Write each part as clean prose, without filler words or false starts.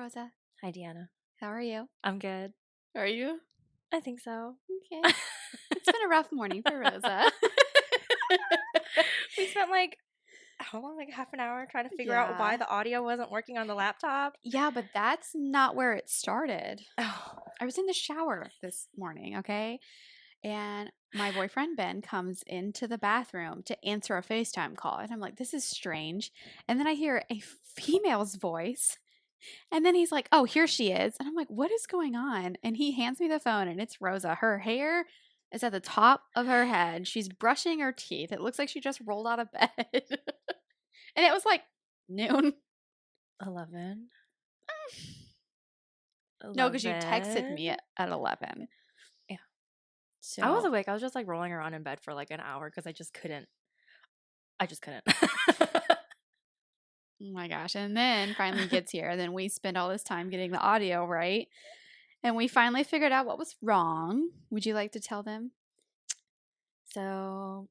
Rosa. Hi, DeAnna. How are you? I'm good. Are you? I think so. Okay. It's been a rough morning for Rosa. We spent how long? Like half an hour trying to figure out Yeah. why the audio wasn't working on the laptop. Yeah, but that's not where it started. Oh. I was in the shower this morning, okay? And my boyfriend Ben comes into the bathroom to answer a FaceTime call. And I'm like, this is strange. And then I hear a female's voice. And then he's like, oh, here she is. And I'm like, what is going on? And he hands me the phone and it's Rosa. Her hair is at the top of her head. She's brushing her teeth. It looks like she just rolled out of bed. And it was like noon. 11. No, because you texted me at 11. Yeah. So I was awake. I was just rolling around in bed for an hour because I just couldn't. Oh my gosh. And then finally gets here. Then we spend all this time getting the audio right. And we finally figured out what was wrong. Would you like to tell them? So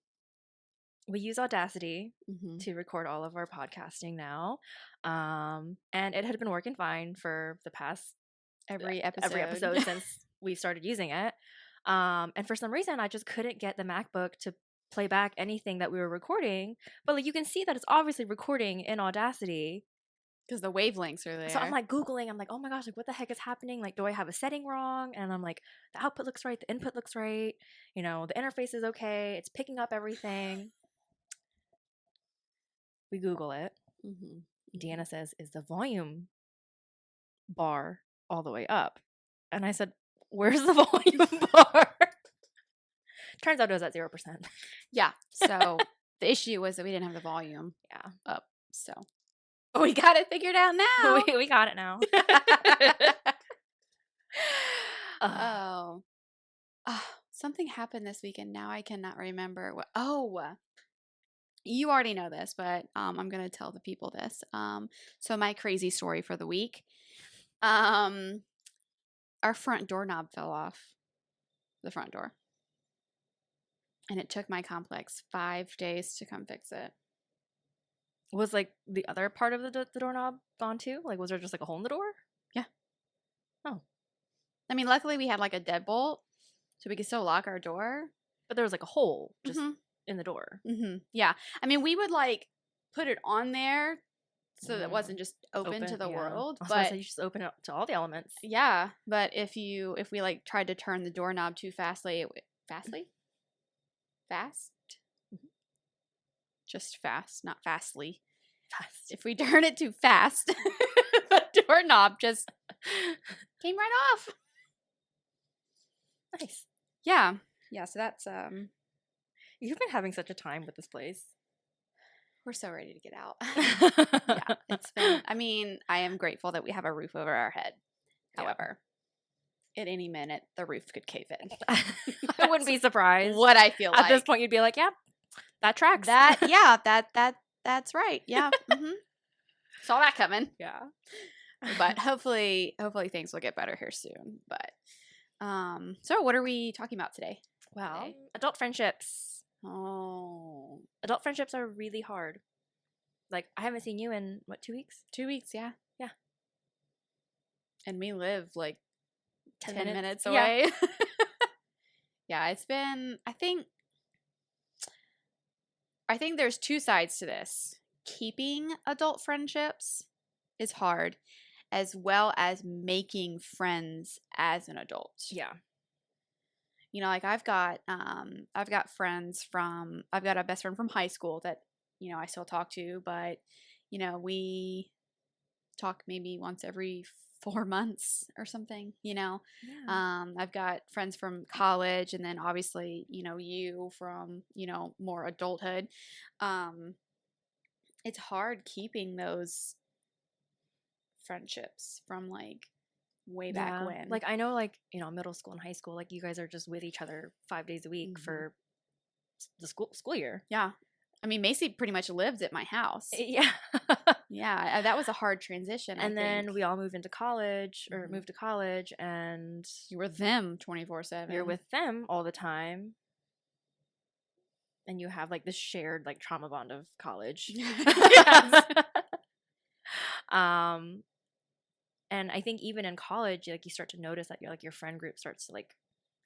we use Audacity to record all of our podcasting now. And it had been working fine for the past Every episode since we started using it. And for some reason, I just couldn't get the MacBook to play back anything that we were recording. But you can see that it's obviously recording in Audacity. Because the wavelengths are there. So I'm Googling. I'm oh my gosh, what the heck is happening? Do I have a setting wrong? And I'm the output looks right. The input looks right. The interface is okay. It's picking up everything. We Google it. DeAnna says, is the volume bar all the way up? And I said, where's the volume bar? Turns out it was at 0%. Yeah. So the issue was that we didn't have the volume up. So we got it figured out now. we got it now. Oh, something happened this weekend. Now I cannot remember. You already know this, but I'm going to tell the people this. So my crazy story for the week. Our front doorknob fell off the front door. And it took my complex 5 days to come fix it. Was the other part of the doorknob gone too? Was there just a hole in the door? Yeah. Oh. I mean, luckily we had a deadbolt, so we could still lock our door. But there was a hole just in the door. Yeah. I mean, we would put it on there so that it wasn't just open to the world. But you just open it up to all the elements. Yeah. But if we tried to turn the doorknob too fastly, fast? Just fast, not fastly. Fast. If we turn it too fast, the doorknob just came right off. Nice. Yeah. Yeah, so that's You've been having such a time with this place. We're so ready to get out. Yeah, it's been, I am grateful that we have a roof over our head. However, at any minute, the roof could cave in. I wouldn't be surprised. What I feel At this point, you'd be yeah, that tracks. That's right. Yeah. Saw that coming. Yeah. But hopefully things will get better here soon. But so what are we talking about today? Well, adult friendships. Oh. Adult friendships are really hard. I haven't seen you in, 2 weeks? 2 weeks, yeah. Yeah. And we live 10 minutes Yeah. away. Yeah, it's been, I think there's two sides to this. Keeping adult friendships is hard, as well as making friends as an adult. Yeah. I've got friends I've got a best friend from high school that, I still talk to, but, we talk maybe once every 4 months or something, Yeah. I've got friends from college, and then obviously, you from, more adulthood. It's hard keeping those friendships from way back when. I know middle school and high school, you guys are just with each other 5 days a week for the school year. Yeah. Macy pretty much lived at my house. Yeah. Yeah, that was a hard transition. And then we all moved into college or moved to college, and you were them 24/7. You're with them all the time. And you have this shared trauma bond of college. Yes. And I think even in college, like you start to notice that your friend group starts to like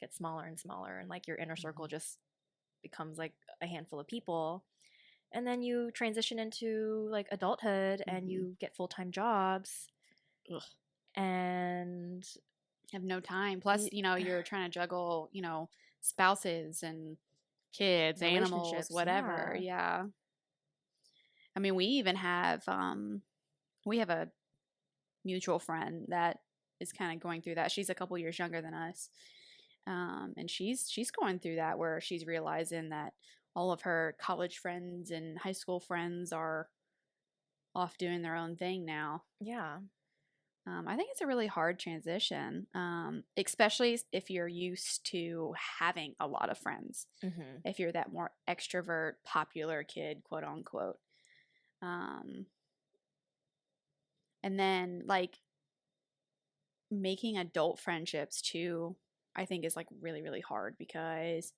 get smaller and smaller, and like your inner circle just becomes like a handful of people. And then you transition into like adulthood and you get full-time jobs. Ugh. And Have no time. Plus, you're trying to juggle, spouses and kids, animals, relationships, whatever. yeah. Yeah. I mean, we have a mutual friend that is kind of going through that. She's a couple years younger than us. And she's going through that where she's realizing that all of her college friends and high school friends are off doing their own thing now. Yeah. I think it's a really hard transition, especially if you're used to having a lot of friends. If you're that more extrovert, popular kid, quote unquote. And then like making adult friendships too, I think is like really, really hard because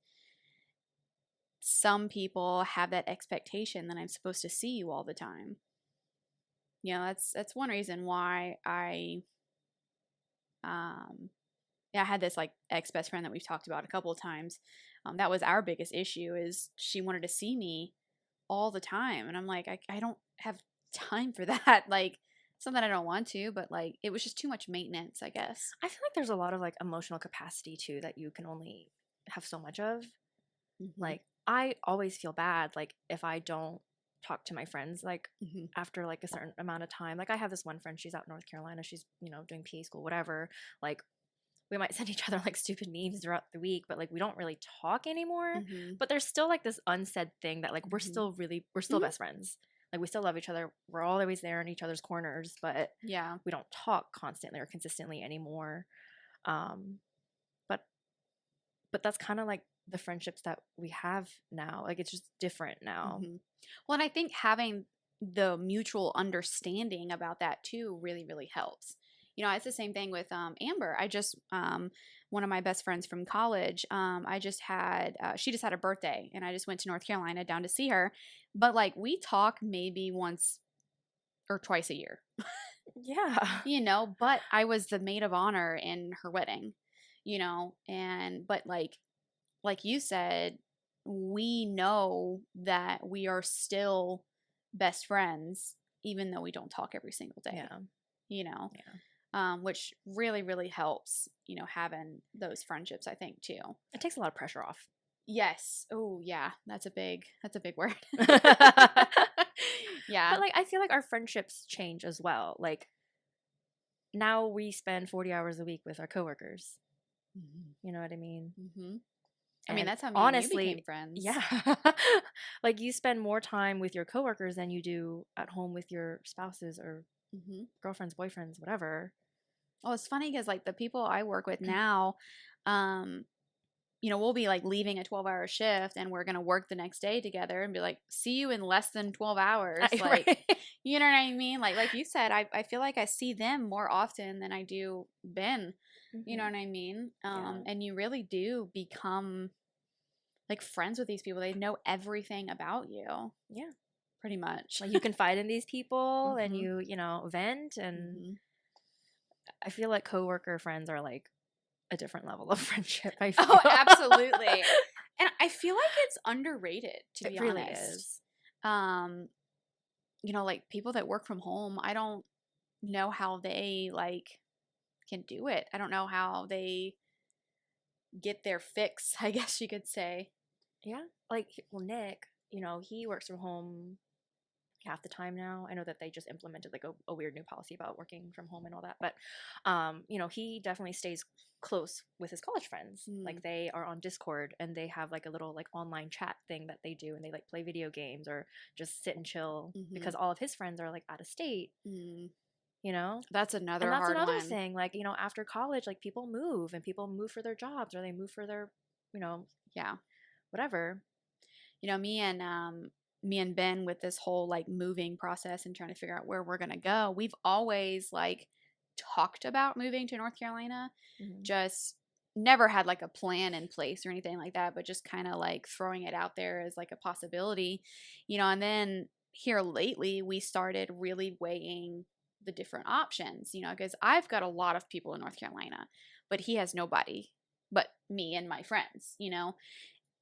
some people have that expectation that I'm supposed to see you all the time. That's one reason why I had this like ex best friend that we've talked about a couple of times. That was our biggest issue is she wanted to see me all the time, and I'm like, I don't have time for that. Like, something I don't want to, but like it was just too much maintenance, I guess. I feel like there's a lot of like emotional capacity too that you can only have so much of. Like I always feel bad like if I don't talk to my friends like after like a certain amount of time. Like I have this one friend, she's out in North Carolina, she's, doing PA school, whatever. Like we might send each other like stupid memes throughout the week, but like we don't really talk anymore. But there's still like this unsaid thing that like we're still best friends. Like we still love each other. We're always there in each other's corners, but Yeah. we don't talk constantly or consistently anymore. But that's kind of like the friendships that we have now. Like it's just different now. Well, and I think having the mutual understanding about that too really, really helps. It's the same thing with Amber. I just one of my best friends from college. I just had she just had a birthday, and I just went to North Carolina down to see her. But like we talk maybe once or twice a year. Yeah. But I was the maid of honor in her wedding. And but like you said, we know that we are still best friends, even though we don't talk every single day. Yeah. Which really, really helps, having those friendships, I think, too. It takes a lot of pressure off. Yes. Oh, yeah. That's a big word. Yeah. But like I feel like our friendships change as well. Like now we spend 40 hours a week with our coworkers. You know what I mean? I mean, that's how me honestly, and you became friends. Yeah. Like you spend more time with your coworkers than you do at home with your spouses or girlfriends, boyfriends, whatever. Oh, it's funny because like the people I work with now, we'll be like leaving a 12-hour shift and we're going to work the next day together and be like, see you in less than 12 hours. Like, right. You know what I mean? Like you said, I feel like I see them more often than I do Ben. You know what I mean? And you really do become like friends with these people. They know everything about you. Yeah. Pretty much. Like you confide in these people and you vent, and I feel like coworker friends are like a different level of friendship. I feel. Oh, absolutely. And I feel like it's underrated, to be really honest. is. Like people that work from home, I don't know how they like can do it. I don't know how they get their fix, I guess you could say. Yeah. Like, well, Nick, he works from home half the time now. I know that they just implemented like a weird new policy about working from home and all that, but he definitely stays close with his college friends. Like they are on Discord and they have like a little like online chat thing that they do, and they like play video games or just sit and chill because all of his friends are like out of state. That's another and that's hard another one. thing. Like, after college, like people move, and people move for their jobs, or they move for their, Yeah. whatever. Me and Ben, with this whole like moving process and trying to figure out where we're gonna go, we've always like talked about moving to North Carolina. Just never had like a plan in place or anything like that, but just kind of like throwing it out there as like a possibility, and then here lately we started really weighing the different options, you know, because I've got a lot of people in North Carolina, but he has nobody but me and my friends, you know,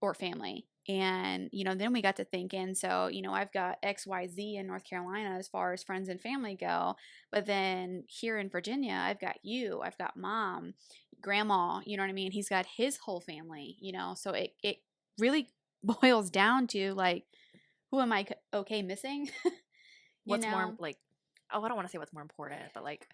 or family. And, you know, then we got to thinking, so, you know, I've got XYZ in North Carolina as far as friends and family go. But then here in Virginia, I've got you, I've got mom, grandma, you know what I mean? He's got his whole family, you know, so it really boils down to like, who am I okay missing? You What's more know, like, oh, I don't want to say what's more important, but like,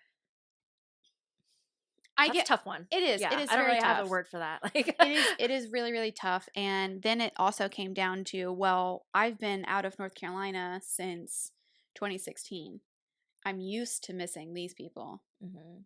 I that's a get tough one. it Yeah, is I don't very really have a tough. word for that. Like, It is really, really tough. And then it also came down to, well, I've been out of North Carolina since 2016. I'm used to missing these people. mhm,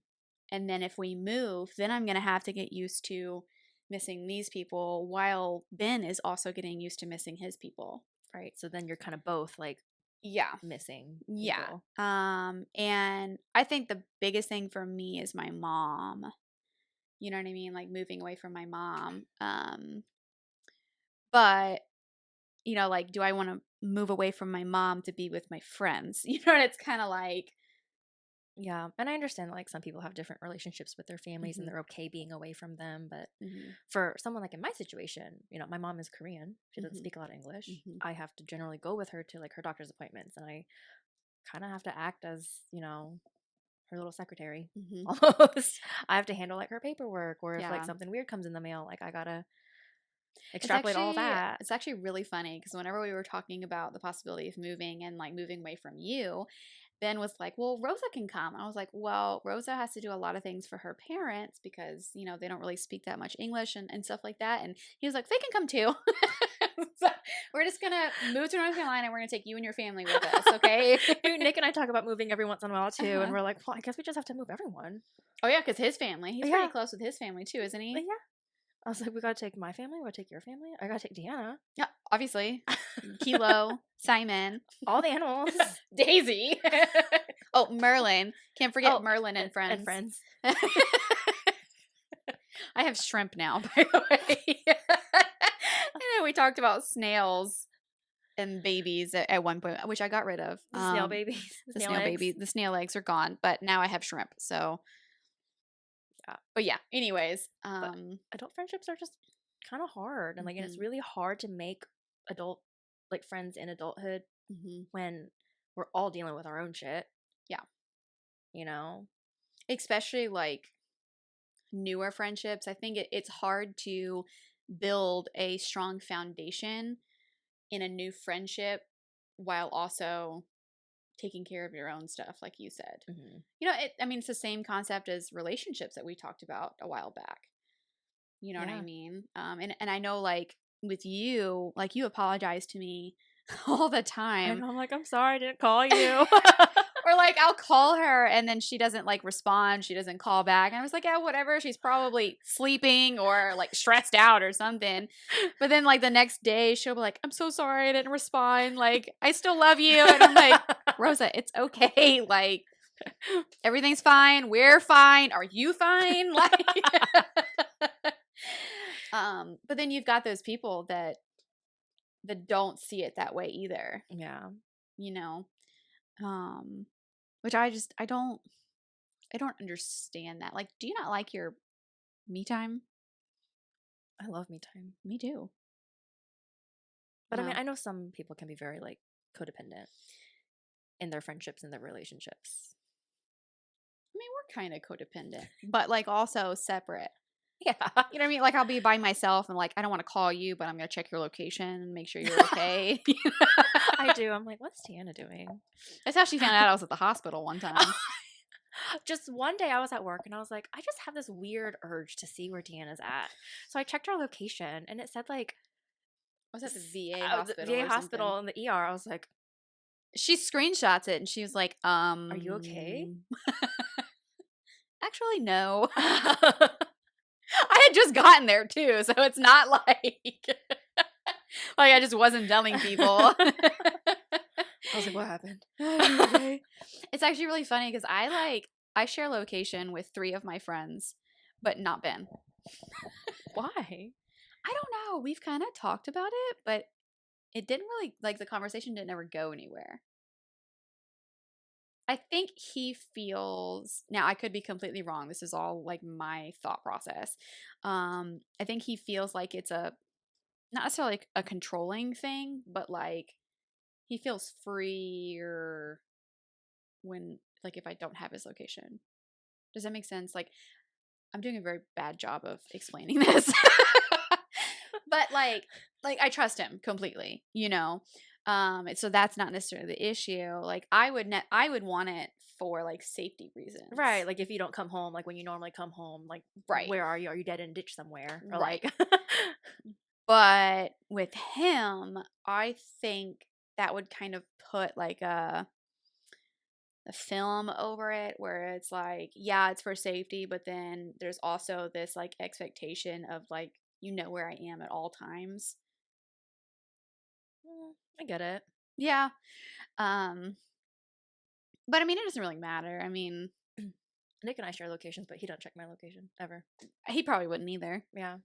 And then if we move, then I'm going to have to get used to missing these people while Ben is also getting used to missing his people. right. So then you're kind of both like Yeah. missing Yeah. people. And I think the biggest thing for me is my mom. You know what I mean? Like moving away from my mom. But you know, like, do I want to move away from my mom to be with my friends? You know, and it's kind of like, Yeah, and I understand that like some people have different relationships with their families and mhm, they're okay being away from them, but mhm, for someone like in my situation, you know, my mom is Korean. She doesn't mhm, speak a lot of English. mhm, I have to generally go with her to like her doctor's appointments and I kind of have to act as, you know, her little secretary mhm. almost. I have to handle like her paperwork or if like Yeah. something weird comes in the mail, like I got to extrapolate all that. It's actually really funny because whenever we were talking about the possibility of moving and like moving away from you, Ben was like, "Well, Rosa can come." And I was like, "Well, Rosa has to do a lot of things for her parents because, you know, they don't really speak that much English and stuff like that." And he was like, "They can come too." So we're just gonna move to North Carolina and we're gonna take you and your family with us, okay? Nick and I talk about moving every once in a while too, and Uh-huh. we're like, well, I guess we just have to move everyone. Oh yeah, because his family, he's pretty Yeah, close with his family too, isn't he? yeah. I was like, we gotta take my family. We gotta take your family. I gotta take Deanna. Yeah, obviously. Kilo, Simon, All the animals. Daisy. Oh, Merlin. Can't forget Oh, Merlin and and friends. friends. I have shrimp now, by the way. And then we talked about snails and babies at one point, which I got rid of. The snail babies. The The snail snail eggs. baby, the snail eggs are gone, but now I have shrimp. So, Yeah. but yeah. Anyways, But adult friendships are just kind of hard, and like, and it's mhm, really hard to make adult like friends in adulthood mhm. when we're all dealing with our own shit. Yeah, You know. especially like newer friendships. I think it's hard to build a strong foundation in a new friendship while also taking care of your own stuff, like you said. Hmm. You know, I mean, it's the same concept as relationships that we talked about a while back. You know what I Yeah. mean? And I know, like with you, like you apologize to me all the I time. know. I'm like, I'm sorry, I didn't call you. Or like I'll call her and then she doesn't like respond. She doesn't call back. And I was like, yeah, whatever. She's probably sleeping or like stressed out or something. But then like the next day she'll be like, I'm so sorry I didn't respond. Like I still love you. And I'm like, Rosa, it's okay. Like everything's fine. We're fine. Are you fine? Like but then you've got those people that don't see it that way either, Yeah. you know. Um which I don't understand that. Like, do you not like your me time? I love me time. Me too. But I mean, Well, I know some people can be very like codependent in their friendships and their relationships. I mean, we're kind of codependent, but like also separate. Yeah. You know what I mean? Like I'll be by myself and like I don't want to call you, but I'm gonna check your location and make sure you're okay. I do. I'm like, what's Deanna doing? That's how she found out I was at the hospital one time. Just one day I was at work and I was like, I just have this weird urge to see where Deanna's at. So I checked our location and it said like I was at the VA the hospital VA or something. hospital in the ER. I was like, She screenshots it and she was like, are you okay? actually no. I had just gotten there too, so it's not like like I just wasn't telling people. I was like, what happened? Okay. It's actually really funny because I share location with 3 of my friends, but not Ben. Why? I don't know. We've kind of talked about it, but it didn't really like the conversation didn't ever go anywhere. I think he feels, now I could be completely wrong. This is all like my thought process. I think he feels like it's a not necessarily like a controlling thing, but like he feels freer when like if I don't have his location. Does that make sense? Like I'm doing a very bad job of explaining this. But like I trust him completely, you know. So that's not necessarily the issue. Like I would want it for like safety reasons. Right. Like if you don't come home, like when you normally come home, like Right. where are you? Are you dead in a ditch somewhere? Or Right. like But with him, I think that would kind of put like a film over it where it's like, yeah, it's for safety, but then there's also this like expectation of like you know where I am at all times. I get it. Yeah. Um but I mean it doesn't really matter. I mean, Nick and I share locations, but he doesn't check my location ever. he probably wouldn't either. Yeah.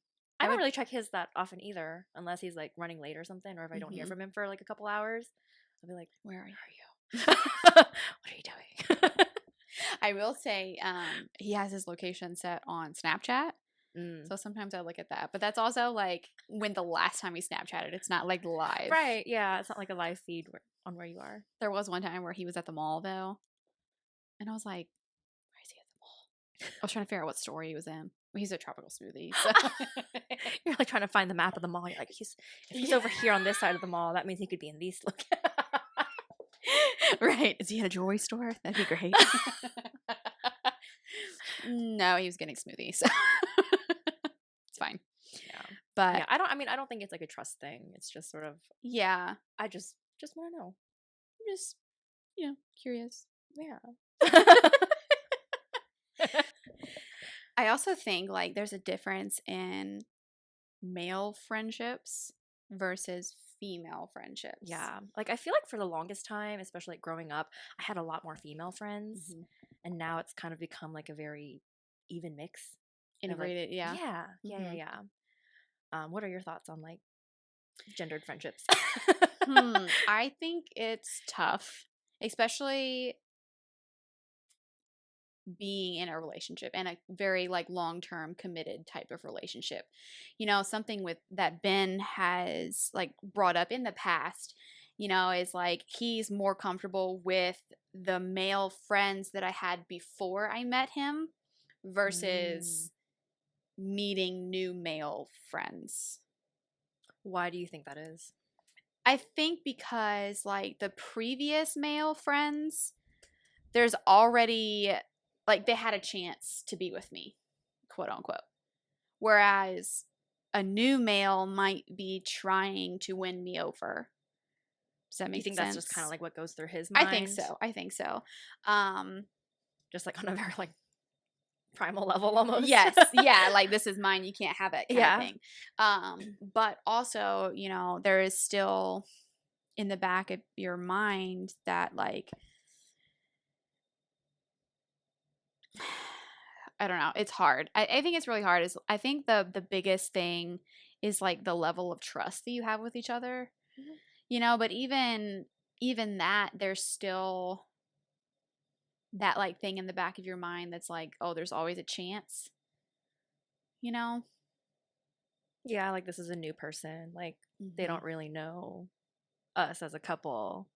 I I don't would really check his that often either, unless he's like running late or something, or if I don't hear mhm. from him for like a couple hours. I'll be like, Where are you? what are you doing? I will say he has his location set on Snapchat. Mm. So sometimes I look at that. But that's also like when the last time we Snapchatted. It's not like live. Right. Yeah. It's not like a live feed on where you are. There was one time where he was at the mall though. And I was like, where is he at the mall? I was trying to figure out what store he was in. Well, he's a tropical smoothie. So. You're like trying to find the map of the mall. You're like, if he's over here on this side of the mall, that means he could be in these Right. Is he at a jewelry store? That'd be great. No, he was getting smoothies. So. It's fine. Yeah. But yeah, I don't think it's like a trust thing. It's just sort of yeah. I just want to know. I'm just, curious. Yeah. I also think like there's a difference in male friendships versus female friendships. Yeah. Like I feel like for the longest time, especially like growing up, I had a lot more female friends. Mhm. And now it's kind of become like a very even mix. of, like- Integrated, yeah. Yeah. Mhm. Yeah. What are your thoughts on like gendered friendships? I think it's tough, especially being in a relationship and a very like long-term committed type of relationship. Something with that Ben has like brought up in the past, is like he's more comfortable with the male friends that I had before I met him versus meeting new male friends. Why do you think that is? I think because like the previous male friends, there's already like they had a chance to be with me, quote unquote. Whereas a new male might be trying to win me over. Does that Do you make think sense? that's just kind of like what goes through his I mind? think so. Just like on a very like primal level almost. Yes, yeah, like this is mine, you can't have it kind of thing. But also, there is still in the back of your mind that like I don't know. It's hard. I think it's really hard. I think the biggest thing is like the level of trust that you have with each other. But even that, there's still that like thing in the back of your mind that's like, oh, there's always a chance. Yeah, like this is a new person. Like they don't really know us as a couple.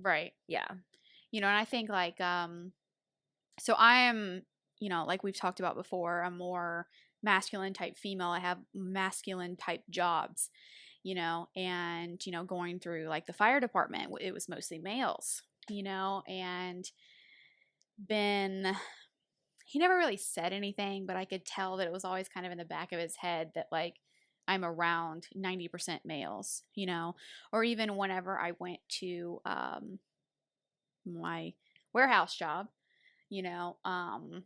Right. Yeah. And I think like so I am, like we've talked about before, a more masculine type female. I have masculine type jobs, and going through like the fire department, it was mostly males, and Ben, he never really said anything, but I could tell that it was always kind of in the back of his head that like I'm around 90% males, or even whenever I went to my warehouse job, you know, um,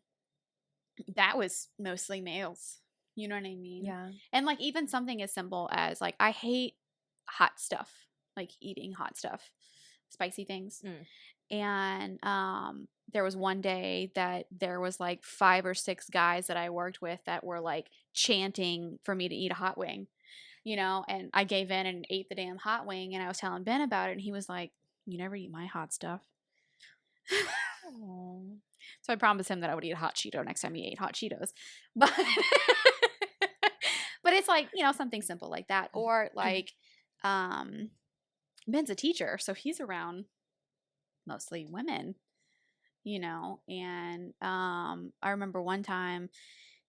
that was mostly males. You know what I mean? Yeah. And like even something as simple as like I hate hot stuff, like eating hot stuff, spicy things. And there was one day that there was like 5 or 6 guys that I worked with that were like chanting for me to eat a hot wing, and I gave in and ate the damn hot wing, and I was telling Ben about it and he was like, "You never eat my hot stuff." Oh. So I promised him that I would eat a hot Cheeto next time he ate hot Cheetos. But but it's like, something simple like that. Or like Ben's a teacher, so he's around mostly women, and I remember one time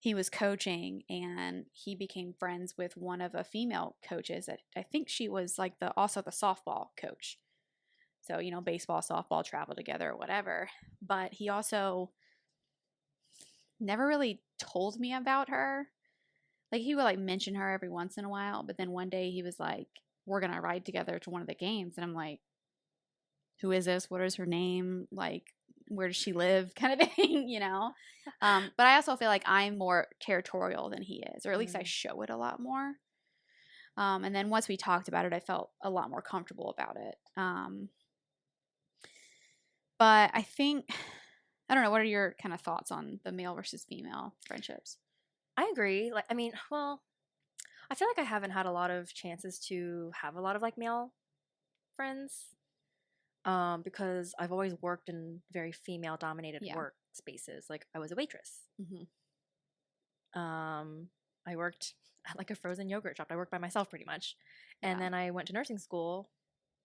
he was coaching and he became friends with one of a female coaches that I think she was like also the softball coach. So, baseball, softball, travel together or whatever. But he also never really told me about her. Like he would like mention her every once in a while, but then one day he was like, "We're gonna ride together to one of the games," and I'm like, "Who is this? What is her name? Like, where does she live?" Kind of thing. But I also feel like I'm more territorial than he is, or at least I show it a lot more. And then once we talked about it, I felt a lot more comfortable about it. But I think, I don't know, what are your kind of thoughts on the male versus female friendships? I agree. Like, I mean, well, I feel like I haven't had a lot of chances to have a lot of like male friends, because I've always worked in very female dominated Yeah. work spaces. Like I was a waitress. I worked at like a frozen yogurt shop. I worked by myself pretty much. And Yeah. then I went to nursing school,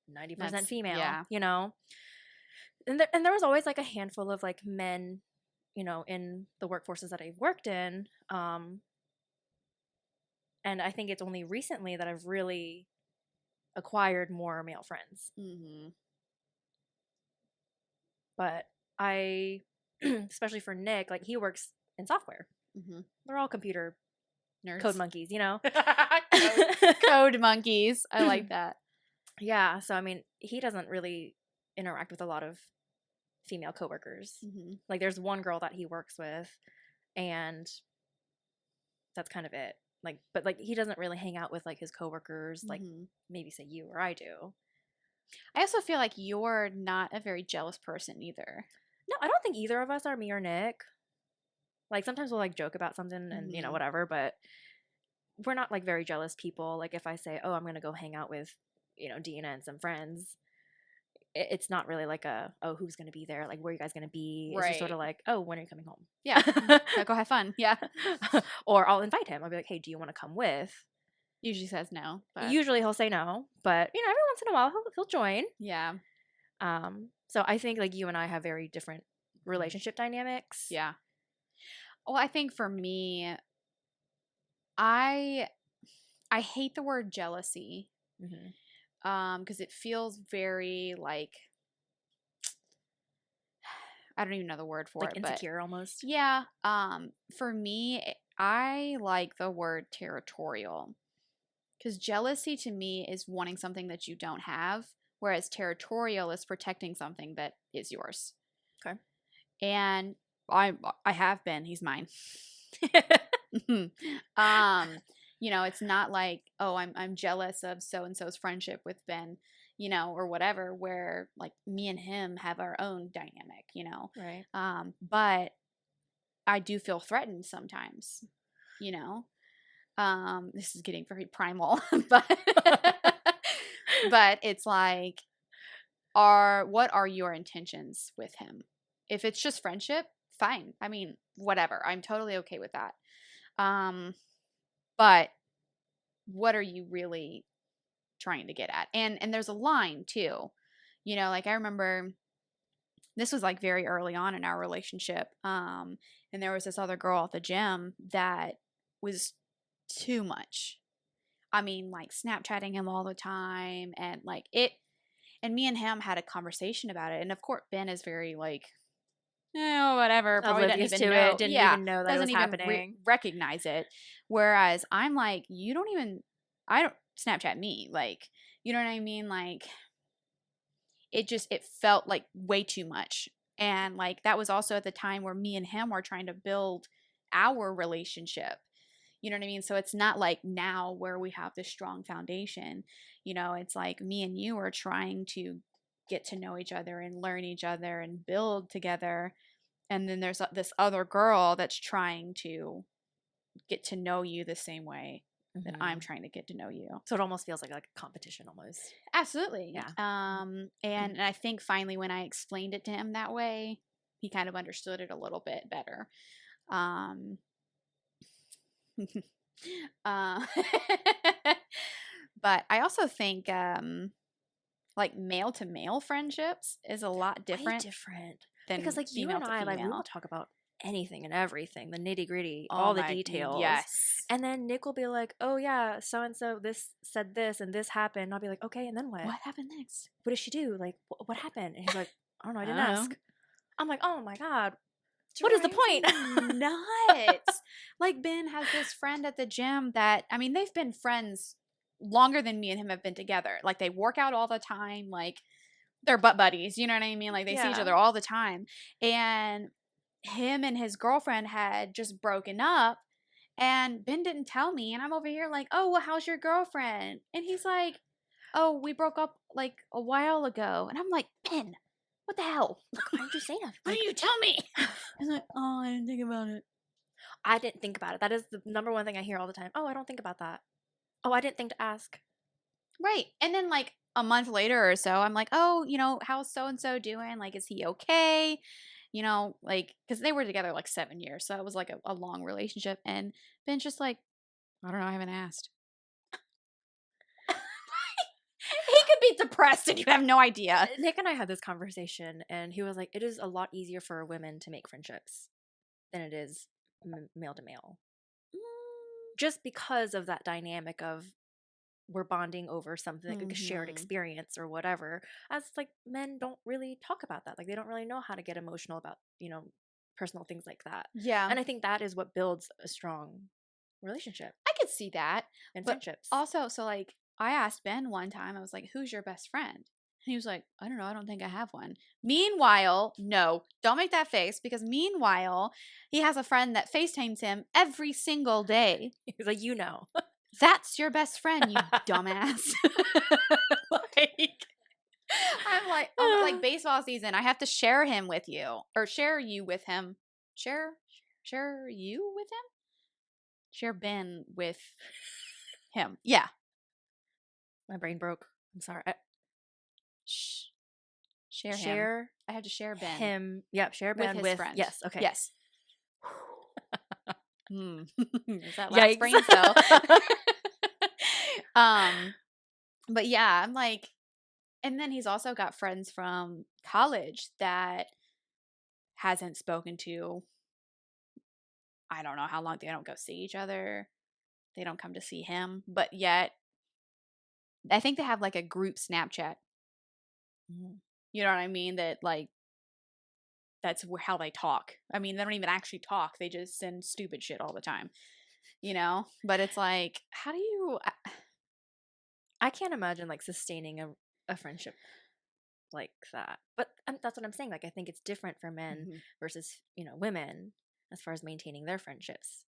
90% That's, female, yeah. And there was always like a handful of like men, in the workforces that I've worked in. And I think it's only recently that I've really acquired more male friends. But I, especially for Nick, like he works in software. They're all computer Nerds. code monkeys, Code monkeys. I like that. Yeah. So, I mean, he doesn't really interact with a lot of female coworkers. Like there's one girl that he works with, and that's kind of it. Like, but like he doesn't really hang out with like his coworkers, like maybe say you or I do. I also feel like you're not a very jealous person either. No, I don't think either of us are, me or Nick. Like sometimes we'll like joke about something and whatever, but we're not like very jealous people. Like if I say, "Oh, I'm gonna go hang out with DeAnna and some friends," it's not really like "Oh, who's gonna be there? Like where are you guys gonna be?" It's just sort of like, "Oh, when are you coming home?" Yeah. Go have fun. Yeah. Or I'll invite him. I'll be like, "Hey, do you want to come with?" Usually says no, but Usually he'll say no, but every once in a while he'll join. yeah. So I think like you and I have very different relationship dynamics. Yeah. Well, I think for me, I hate the word jealousy. Because it feels very like, I don't even know the word for like it, insecure but almost. yeah. For me, I like the word territorial, because jealousy to me is wanting something that you don't have, whereas territorial is protecting something that is yours. Okay. And I have been. He's mine. It's not like, oh, I'm jealous of so and so's friendship with Ben, or whatever, where like me and him have our own dynamic, Right. But I do feel threatened sometimes, this is getting very primal, but but it's like, what are your intentions with him? If it's just friendship, fine. I mean, whatever. I'm totally okay with that. But what are you really trying to get at? And there's a line too. Like I remember this was like very early on in our relationship. And there was this other girl at the gym that was too much. I mean, like Snapchatting him all the time, and like it, and me and him had a conversation about it. And of course, Ben is very like, whatever, probably Oblivious doesn't even to know. it, didn't Yeah, even know that it was doesn't even happening. recognize it. Whereas I'm like, I don't Snapchat me. Like, you know what I mean? Like, it felt like way too much. And like, that was also at the time where me and him were trying to build our relationship. You know what I mean? So it's not like now where we have this strong foundation. It's like me and you are trying to get to know each other and learn each other and build together. And then there's this other girl that's trying to get to know you the same way that I'm trying to get to know you. So it almost feels like a competition almost. Absolutely. Yeah. And I think finally when I explained it to him that way, he kind of understood it a little bit better. Um, uh, but I also think like male to male friendships is a lot Way different different. Because than like you female and to I, like we will female. talk about anything and everything, the nitty gritty, Oh all the my, details. yes. And then Nick will be like, "Oh yeah, so and so this said this and this happened." And I'll be like, "Okay, and then what? What happened next? What did she do? Like, what happened?" And he's like, "I don't know. I didn't Oh, ask." I'm like, "Oh my god, what is the drives point?" me nuts. Like Ben has this friend at the gym that I mean they've been friends longer than me and him have been together. Like they work out all the time. Like they're butt buddies. You know what I mean? Like they see each Yeah. other all the time. And him and his girlfriend had just broken up. And Ben didn't tell me. And I'm over here like, oh, well, how's your girlfriend? And he's like, oh, we broke up like a while ago. And I'm like, Ben, what the hell? Why didn't you say nothing? Why Like, didn't you tell me? He's like, oh, I didn't think about it. I didn't think about it. That is the number one thing I hear all the time. Oh, I don't think about that. Oh, I didn't think to ask. Right. And then like a month later or so, I'm like, oh, how's so and so doing? Like, is he okay? Like, because they were together like 7 years. So it was like a long relationship. And Ben's just like, I don't know. I haven't asked. He could be depressed and you have no idea. Nick and I had this conversation, and he was like, "It is a lot easier for women to make friendships than it is male to male, just because of that dynamic of we're bonding over something like a shared Mm-hmm. experience or whatever." As like men don't really talk about that, like they don't really know how to get emotional about personal things like that, Yeah. and I think that is what builds a strong relationship I could see that. and But friendships. also, so like, I asked Ben one time, I was like, who's your best friend? And he was like, I don't know. I don't think I have one. Meanwhile, no, don't make that face because meanwhile, he has a friend that FaceTimes him every single day. He's like, That's your best friend, you dumbass. Like, I'm like, oh, like baseball season, I have to share him with you or share you with him. Share you with him? Share Ben with him. Yeah. my brain broke. I'm sorry. Share him. Share I have to share Ben him. Yep, share with Ben his with. friend. Yes. Okay. Yes. Is that last Yikes. brain cell? But yeah, I'm like, and then he's also got friends from college that hasn't spoken to. I don't know how long they don't go see each other. They don't come to see him, but yet I think they have like a group Snapchat. You know what I mean? That like that's how they talk. I mean, they don't even actually talk. They just send stupid shit all the time. But it's like, how do you I can't imagine like sustaining a friendship like that. But that's what I'm saying. Like, I think it's different for men Mhm. versus, women as far as maintaining their friendships.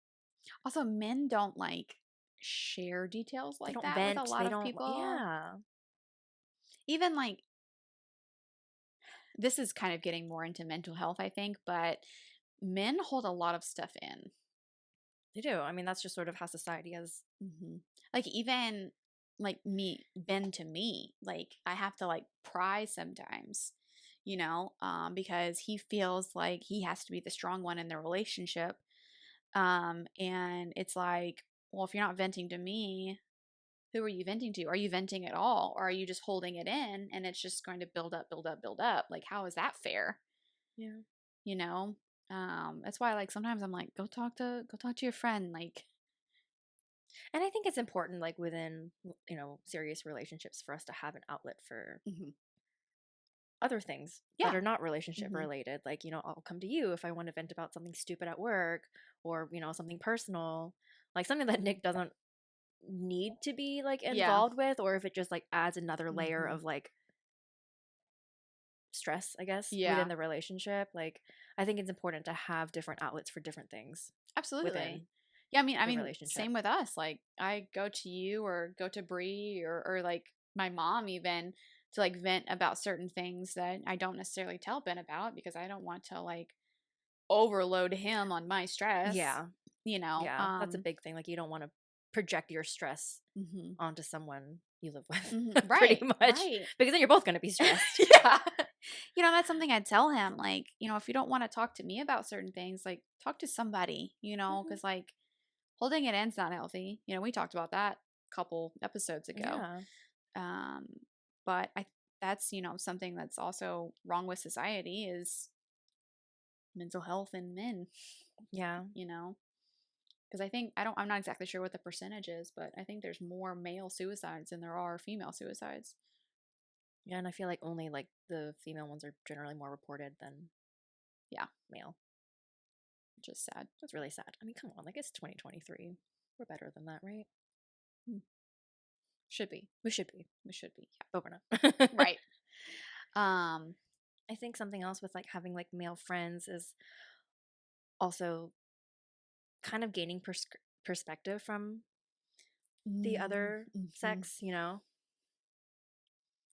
Also, men don't like share details They like don't that with a vent. lot They of don't, people. yeah. Even like this is kind of getting more into mental health, I think, but men hold a lot of stuff in. They do. I mean, that's just sort of how society has. Like even like me, Ben to me, like I have to like pry sometimes, because he feels like he has to be the strong one in the relationship. And it's like, well, if you're not venting to me, who are you venting to? Are you venting at all? Or are you just holding it in and it's just going to build up, build up, build up? Like, how is that fair? Yeah. You know? That's why like sometimes I'm like, go talk to your friend. Like, And I think it's important, like within, serious relationships for us to have an outlet for mhm. other things Yeah. that are not relationship Mhm. related. Like, I'll come to you if I want to vent about something stupid at work or, something personal, like something that Nick doesn't need to be like Yeah. involved with, or if it just like adds another layer Mhm. of like stress, I guess, Yeah. within the relationship. Like, I think it's important to have different outlets for different things Absolutely. within Yeah, I the mean, relationship. same with us. Like, I go to you or go to Bree or like my mom even to like vent about certain things that I don't necessarily tell Ben about because I don't want to like overload him on my stress. Yeah. You know. Yeah, that's a big thing. Like, you don't want to project your stress Mhm. onto someone, you live with, Mhm. pretty Right, much, right. because then you're both gonna be stressed. Yeah. That's something I'd tell him, like, if you don't wanna talk to me about certain things, like, talk to somebody, Mhm. because like, holding it in's not healthy. We talked about that a couple episodes ago. Yeah. Um, but that's, something that's also wrong with society is mental health in men, Yeah. you know? Because I'm not exactly sure what the percentage is, but I think there's more male suicides than there are female suicides. Yeah, and I feel like only, like, the female ones are generally more reported than Yeah, male. which is sad. That's really sad. I mean, come on, like, it's 2023. We're better than that, right? Hmm. Should be. We should be, We should be. but we're not. Yeah. Right. Um, I think something else with, like, having, like, male friends is also kind of gaining perspective from the other mm-hmm. sex, you know?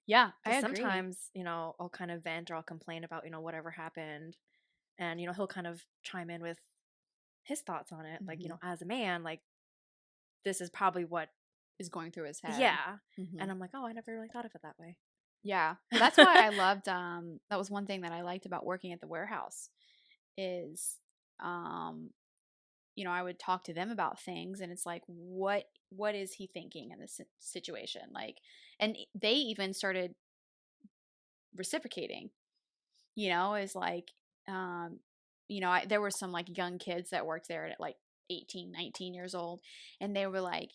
Yeah, I Because agree. sometimes, I'll kind of vent or I'll complain about, whatever happened. And, he'll kind of chime in with his thoughts on it. Like, Mm-hmm. as a man, like, this is probably what, Is going through his head. yeah. Mm-hmm. And I'm like, oh, I never really thought of it that way. Yeah. Well, that's why I loved that was one thing that I liked about working at the warehouse is um I would talk to them about things and it's like what is he thinking in this situation? Like and they even started reciprocating, is like there were some like young kids that worked there at like 18, 19 years old and they were like,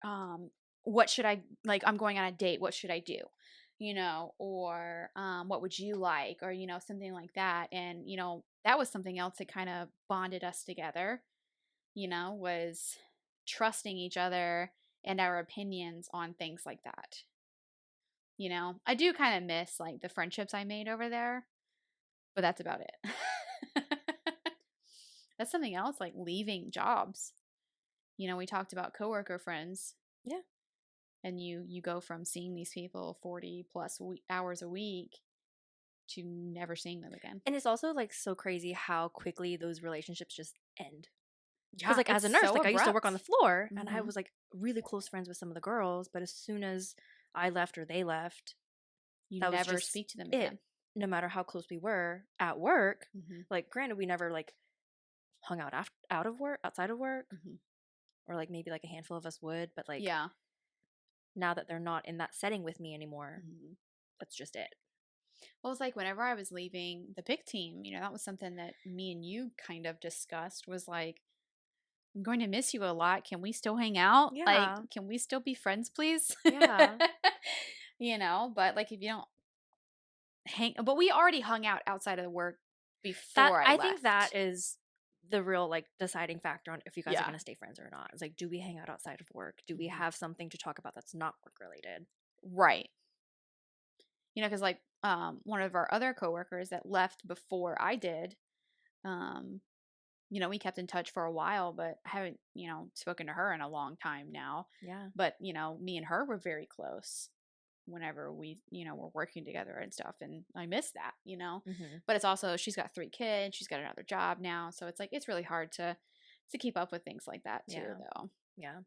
um what should I like I'm going on a date, what should I do? Or what would you like? Or, something like that. And, that was something else that kind of bonded us together, was trusting each other and our opinions on things like that. I do kind of miss like the friendships I made over there, but that's about it. That's something else like leaving jobs. We talked about coworker friends Yeah. and you go from seeing these people 40 plus hours a week to never seeing them again. And it's also, like, so crazy how quickly those relationships just end. Because, Yeah, like, as a it's nurse, so like, I used to work on the abrupt. floor and I Mhm. was, like, really close friends with some of the girls. But as soon as I left or they left, You that was never just speak to them it. again. No matter how close we were at work, Mhm. like, granted, we never, like, hung out out of work, outside of work, Mhm. or, like, maybe, like, a handful of us would. But, like, Yeah. now that they're not in that setting with me anymore, Mhm. that's just it. Well, it's like whenever I was leaving the pick team, that was something that me and you kind of discussed was like, I'm going to miss you a lot. Can we still hang out? Like, Yeah. can we still be friends, please? Yeah. But like if you don't but we already hung out outside of the work That before I I think left. that is the real, like, deciding factor on if you guys are Yeah. gonna stay friends or not. It's like, do we hang out outside of work? Do we Mhm. have something to talk about that's not work related? Right. Because like one of our other coworkers that left before I did, um, we kept in touch for a while, but I haven't, spoken to her in a long time now. Yeah. But, me and her were very close whenever we, were working together and stuff. And I miss that. Mm-hmm. But it's also, she's got 3 kids, she's got another job now. So it's like, it's really hard to keep up with things like that too, Yeah. though. Yeah.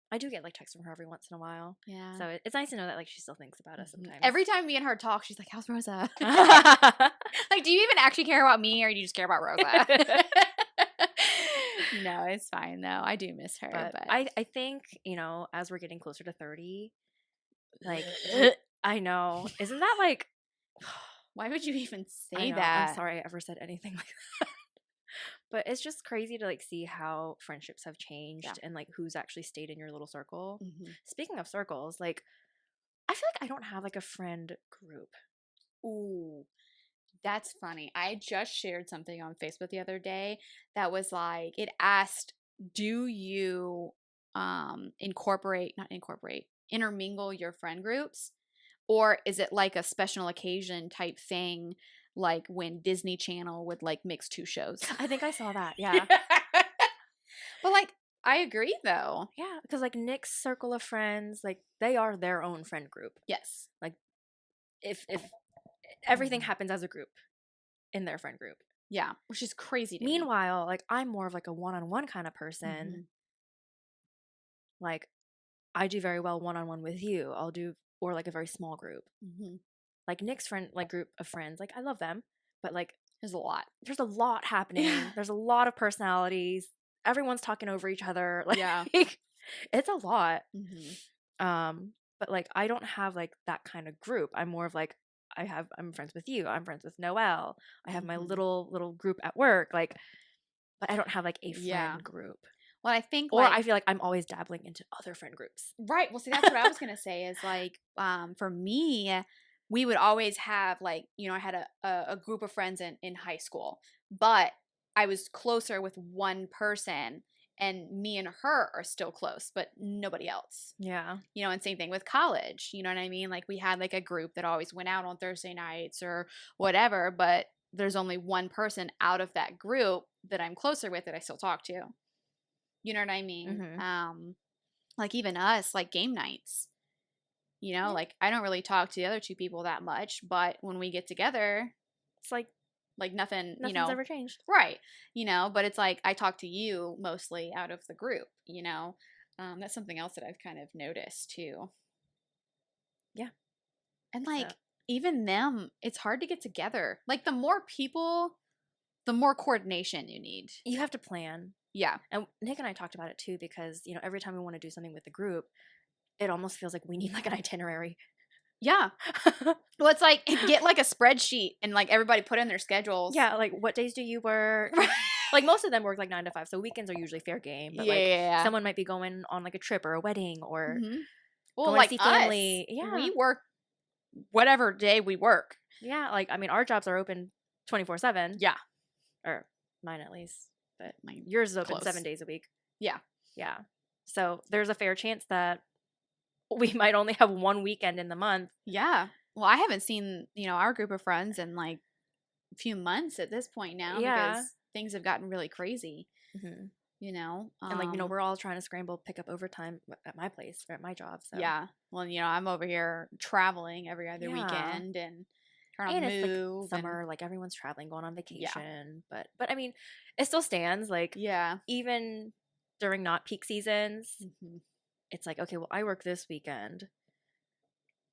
I do get, like, texts from her every once in a while. Yeah. So it's nice to know that, like, she still thinks about us Mhm. sometimes. Every time me and her talk, she's like, "How's Rosa?" Like, do you even actually care about me or do you just care about Rosa? No, it's fine though. I do miss her, But but I think, as we're getting closer to 30, like, I know. Isn't that, like, why would you even I say know. I'm that? sorry I ever said anything like that. But it's just crazy to, like, see how friendships have Yeah. changed and, like, who's actually stayed in your little circle. Mhm. Speaking of circles, like, I feel like I don't have, like, a friend group. Ooh, that's funny. I just shared something on Facebook the other day that was like it asked, "Do you not incorporate, intermingle your friend groups or is it like a special occasion type thing like when Disney Channel would like mix 2 shows?" I think I saw that. Yeah. But like I agree though. Yeah. Because, like, Nick's circle of friends, like, they are their own friend group. Yes. Like, if everything happens as a group in their friend group. Yeah, which is crazy to me. Meanwhile, like, I'm more of, like, a one-on-one kind of person. Mhm. Like, I do very well one-on-one with you. Or like a very small group. Like Nick's group of friends, like I love them, but like There's a lot. There's a lot happening. There's a lot of personalities. Everyone's talking over each other. Like, Yeah. it's a lot. But like I don't have like that kind of group. I'm more of like I'm friends with you. I'm friends with Noelle. I have my little group at work. Like, but I don't have like a friend group. Well, I think Or I feel like I'm always dabbling into other friend groups. Right. Well, see, that's what I was gonna say. Is like, for me, we would always have like, I had a group of friends in high school, but I was closer with one person, and me and her are still close, but nobody else. Yeah. And same thing with college. You know what I mean? Like we had like a group that always went out on Thursday nights or whatever, but there's only one person out of that group that I'm closer with that I still talk to. You know what I mean? Like even us, like game nights, like I don't really talk to the other two people that much, but when we get together, it's like nothing's ever changed. Right. But it's like I talk to you mostly out of the group, that's something else that I've kind of noticed too. Yeah. And like even them, it's hard to get together. Like the more people, the more coordination you need. You have to plan. Yeah. And Nick and I talked about it too because, every time we want to do something with the group, it almost feels like we need like an itinerary. Yeah. Well, it's like get like a spreadsheet and like everybody put in their schedules. Yeah, like what days do you work? Like most of them work like 9 to 5, so weekends are usually fair game. But like someone might be going on like a trip or a wedding or well, going like to see family. Yeah, we work whatever day we work. Yeah, like I mean, our jobs are open 24/7. Yeah, or mine at least, but yours is open 7 days a week. Yeah, yeah. So there's a fair chance that we might only have one weekend in the month. Yeah. Well, I haven't seen, our group of friends in like a few months at this point now because things have gotten really crazy. And like, we're all trying to scramble, pick up overtime at my place or at my job. So. Yeah. Well, I'm over here traveling every other weekend and trying to move. It's like summer, like everyone's traveling, going on vacation. Yeah. But I mean, it still stands. Like, even during not peak seasons, it's like, okay, well, I work this weekend,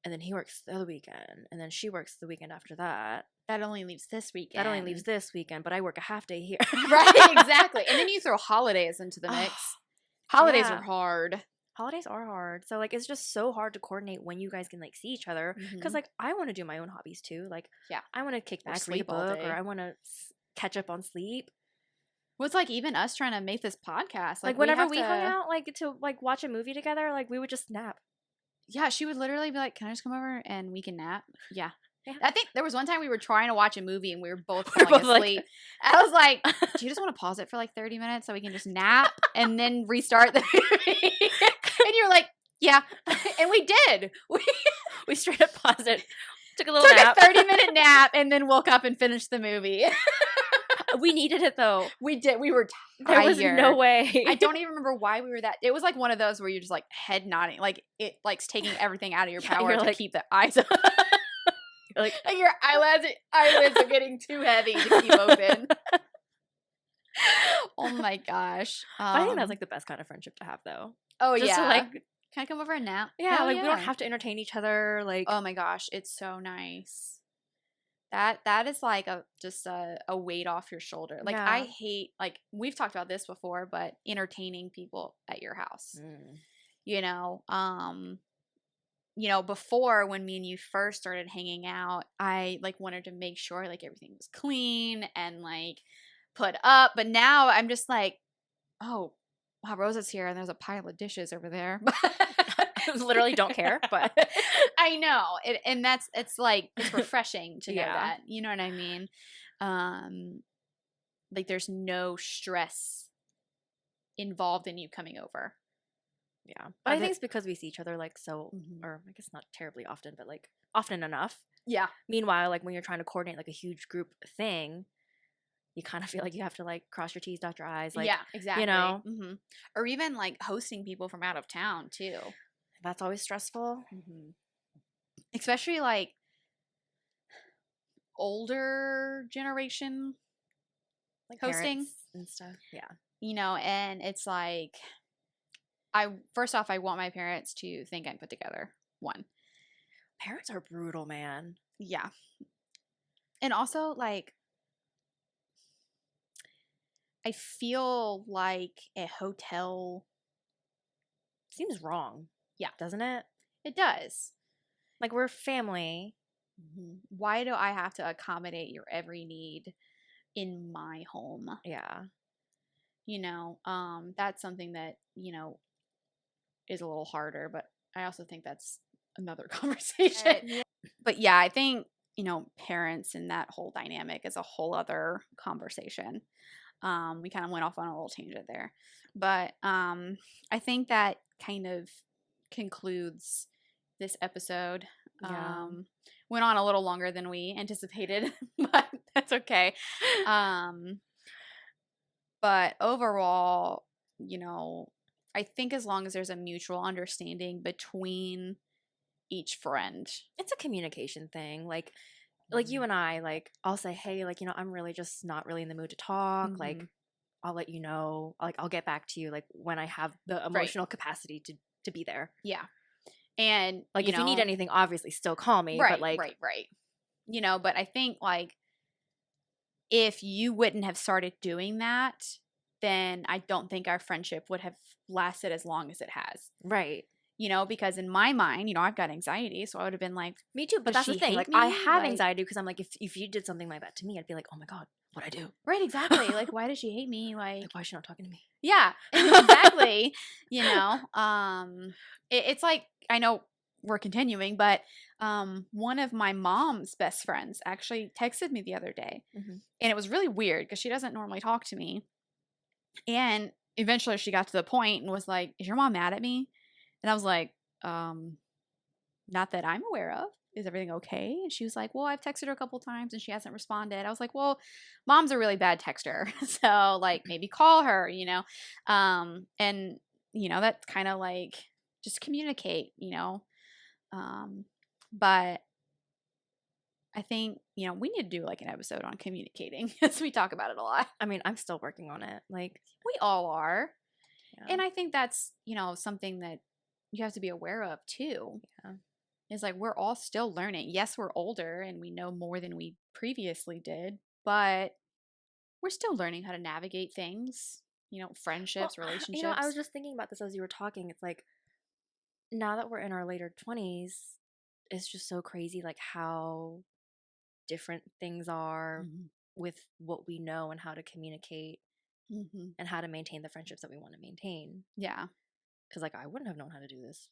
and then he works the other weekend, and then she works the weekend after that. That only leaves this weekend. That only leaves this weekend, but I work a half day here. Right, exactly. And then you throw holidays into the mix. Holidays are hard. Holidays are hard. So, like, it's just so hard to coordinate when you guys can, like, see each other. Because, like, I want to do my own hobbies, too. Like, I want to kick back, read a book, or I want to catch up on sleep. Well, it's like even us trying to make this podcast. Like whenever we hung out, like, to, like, watch a movie together, like, we would just nap. Yeah, she would literally be like, can I just come over and we can nap? Yeah. I think there was one time we were trying to watch a movie and we were both falling asleep. I was like, do you just want to pause it for like 30 minutes so we can just nap and then restart the movie? And you're like, yeah. And we did. We straight up paused it. Took a 30-minute nap and then woke up and finished the movie. We needed it though. We did. We were tired. There was no way. I don't even remember why we were that. It was like one of those where you're just like head nodding. Like it likes taking everything out of your power to keep the eyes up. Like your eyelids are getting too heavy to keep open. Oh my gosh. I think that's like the best kind of friendship to have though. Oh just yeah. To, like, can I come over and nap? Yeah, like we don't have to entertain each other. Like, oh my gosh, it's so nice. That is like just a weight off your shoulder. Like I hate, like we've talked about this before, but entertaining people at your house. Before when me and you first started hanging out, I like wanted to make sure like everything was clean and like put up. But now I'm just like, oh, wow, Rosa's here and there's a pile of dishes over there. Literally don't care, but I know and it's refreshing to know that, you know what I mean. Like there's no stress involved in you coming over. But I think it's because we see each other like so, or I guess not terribly often, but like often enough. Meanwhile, like when you're trying to coordinate like a huge group thing, you kind of feel like you have to like cross your T's, dot your I's. Like, exactly. Or even like hosting people from out of town too. That's always stressful. Especially like older generation like hosting and stuff. And it's like first off, I want my parents to think I'm put together. One. Parents are brutal, man. Yeah. And also, like, I feel like a hotel. Seems wrong. Yeah. Doesn't it? It does. Like, we're family. Why do I have to accommodate your every need in my home? Yeah. You know, that's something that, you know, is a little harder, but I also think that's another conversation. Yeah. But yeah, I think, you know, parents and that whole dynamic is a whole other conversation. We kind of went off on a little tangent there. But I think that kind of concludes this episode. Yeah. Went on a little longer than we anticipated, but that's okay. But overall, you know, I think as long as there's a mutual understanding between each friend. It's a communication thing. Like you and I, like, I'll say, hey, like, you know, I'm really just not really in the mood to talk. Like, I'll let you know. Like, I'll get back to you, like, when I have the emotional capacity to be there. Yeah. And, like, if you need anything, obviously still call me. Right, but like, right. You know, but I think, like, if you wouldn't have started doing that, then I don't think our friendship would have lasted as long as it has. Right. You know, because in my mind, you know, I've got anxiety, so I would have been like, me too. But that's the thing. Like, I have anxiety because I'm like, if you did something like that to me, I'd be like, oh my God, what'd I do? Right, exactly. Like, why does she hate me? Like, why is she not talking to me? Yeah, exactly. You know, it's like, I know we're continuing, but one of my mom's best friends actually texted me the other day, and it was really weird because she doesn't normally talk to me. And eventually she got to the point and was like, is your mom mad at me? And I was like, not that I'm aware of. Is everything okay? And she was like, well, I've texted her a couple times and she hasn't responded. I was like, well, mom's a really bad texter. So, like, maybe call her, you know? And, you know, that's kind of like just communicate, you know? But I think, you know, we need to do like an episode on communicating because we talk about it a lot. I mean, I'm still working on it. Like, we all are. Yeah. And I think that's, you know, something that you have to be aware of too. Yeah. Is like we're all still learning. Yes, we're older and we know more than we previously did, but we're still learning how to navigate things, you know, friendships, relationships. You know, I was just thinking about this as you were talking. It's like, now that we're in our later 20s, it's just so crazy, like, how different things are with what we know and how to communicate and how to maintain the friendships that we want to maintain. Yeah. Because, like, I wouldn't have known how to do this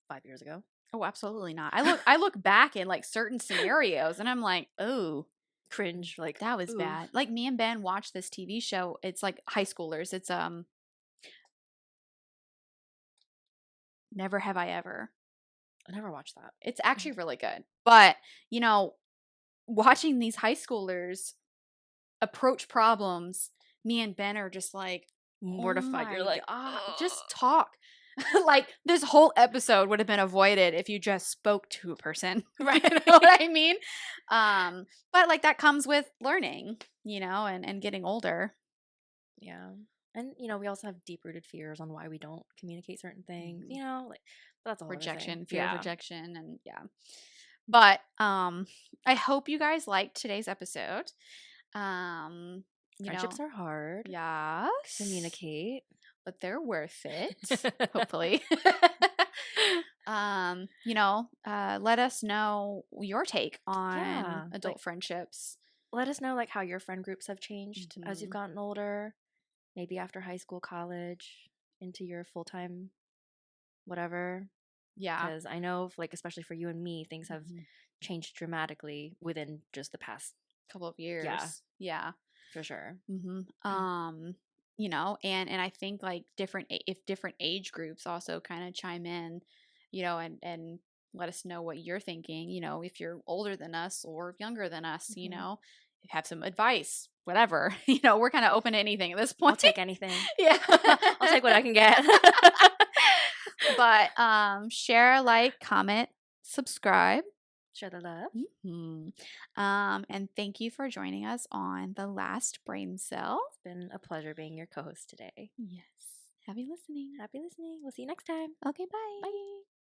5 years ago. Oh, absolutely not. I look back in like certain scenarios and I'm like, oh, cringe. Like, that was bad. Like, me and Ben watched this TV show. It's like high schoolers. It's Never Have I Ever. I never watched that. It's actually really good. But, you know, watching these high schoolers approach problems, me and Ben are just like mortified. You're like, just talk. Like, this whole episode would have been avoided if you just spoke to a person. Right. You know what I mean? But like, that comes with learning, you know, and getting older. Yeah. And, you know, we also have deep-rooted fears on why we don't communicate certain things, you know, like, that's a whole rejection, fear of rejection, and yeah. But I hope you guys liked today's episode. Friendships are hard. Yeah. Communicate. But they're worth it, hopefully. You know, let us know your take on adult friendships. Let us know, like, how your friend groups have changed as you've gotten older, maybe after high school, college, into your full-time whatever. Yeah. Because I know, like, especially for you and me, things have changed dramatically within just the past couple of years. Yeah. For sure. You know, and I think, like, if different age groups also kind of chime in, you know, and let us know what you're thinking, you know, if you're older than us or younger than us, you know, have some advice, whatever. You know, we're kind of open to anything at this point. I'll take anything. Yeah. I'll take what I can get. But share, like, comment, subscribe. Share the love. And thank you for joining us on The Last Brain Cell. It's been a pleasure being your co-host today. Yes. Happy listening. Happy listening. We'll see you next time. Okay, bye. Bye.